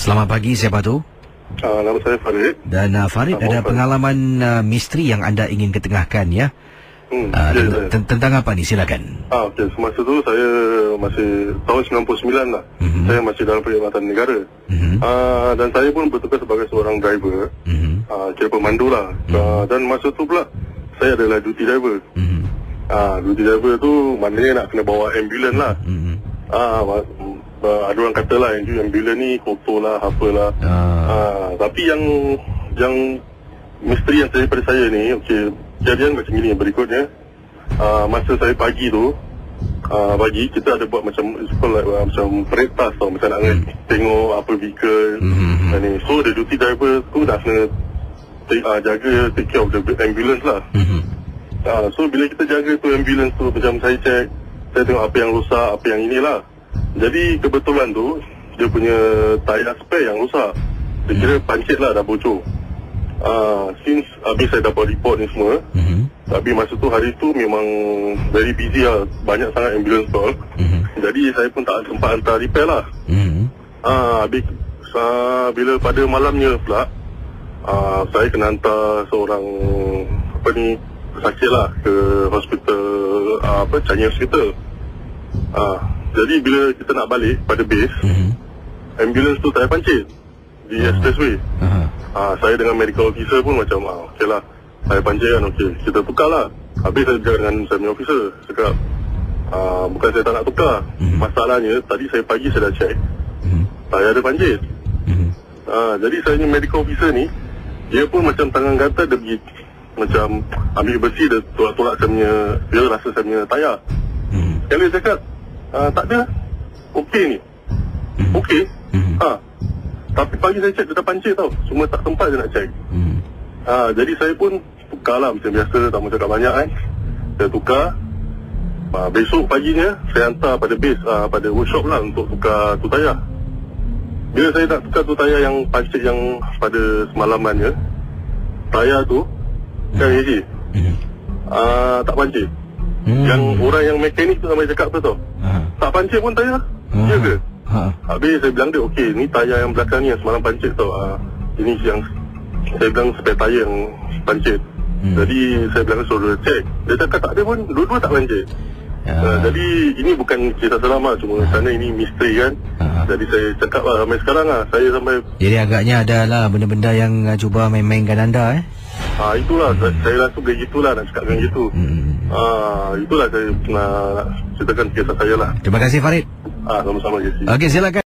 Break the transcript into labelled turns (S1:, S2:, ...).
S1: Selamat pagi, siapa tu?
S2: Nama saya Farid.
S1: Dan Farid, ada pengalaman misteri yang anda ingin ketengahkan, ya? Tentang apa ni? Silakan.
S2: Okey, semasa tu saya masih tahun 99 lah. Saya masih dalam perkhidmatan negara. Dan saya pun bertugas sebagai seorang driver. Kira pemandu lah. Dan masa tu pula saya adalah duty driver. Duty driver tu maknanya nak kena bawa ambulans lah. Ada orang kata lah yang ambulans ni kotor lah, apalah. Tapi yang misteri yang pada saya ni, okey, kejadian macam ni berikutnya. Masa saya pagi tu, pagi kita ada buat macam macam parade task tau, macam nak tengok apa vehicle ni. So the duty driver tu dah kena take care of the ambulance lah. So bila kita jaga tu ambulance tu, macam saya check, saya tengok apa yang rosak, apa yang inilah. Jadi kebetulan tu dia punya tayar spare yang rosak. Dia kira pancit lah, dah bocor. Since habis saya dapat report ni semua, tapi masa tu hari tu memang very busy lah, banyak sangat ambulance call. Jadi saya pun tak sempat hantar repair lah. Habis bila pada malamnya pula, saya kena hantar seorang sakit lah ke hospital, Changi Hospital. Jadi bila kita nak balik pada base, ambulance tu tayar pancit di expressway. Saya dengan medical officer pun macam okey lah, saya pancit kan, okey, kita tukar lah. Habis saya cakap dengan saya punya officer, cakap bukan saya tak nak tukar, masalahnya tadi saya pagi saya dah check, saya ada pancit. Jadi saya ni medical officer ni, dia pun macam tangan gatal, dia pergi macam ambil bersih, dia tolak-tolak saya punya, dia rasa saya punya tayar. Sekali dia cakap tak ada, okey ni, okey. Tapi pagi saya cek dia dah pancit tau, cuma tak sempat je nak cek. Jadi saya pun tukar lah macam biasa, tak mau cakap banyak kan. Saya tukar. Besok paginya saya hantar pada base, pada workshop lah untuk tukar tu tayar. Bila saya nak tukar tu tayar yang pancit yang pada semalamannya, tayar tu kan AJ, tak pancit. Yang orang yang mekanik tu sampai cakap apa tau, tak pancit pun tayar, ya ke? Habis saya bilang dia, okey, ni tayar yang belakang ni yang semalam pancit tau. Ini yang saya bilang spare tayar yang pancit. Jadi saya bilang suruh check. Dia cakap tak ada pun, dua-dua tak pancit. Jadi ini bukan kisah seram lah, cuma sana ini misteri kan. Jadi saya cakap lah sampai sekarang lah, saya sampai, jadi
S1: agaknya ada lah benda-benda yang cuba main-mainkan anda
S2: itulah, saya rasa boleh gitulah nak cakap dengan gitu. Itulah saya nak ceritakan kisah saya lah.
S1: Terima kasih Farid.
S2: Sama-sama, Jesse.
S1: Okey, silakan.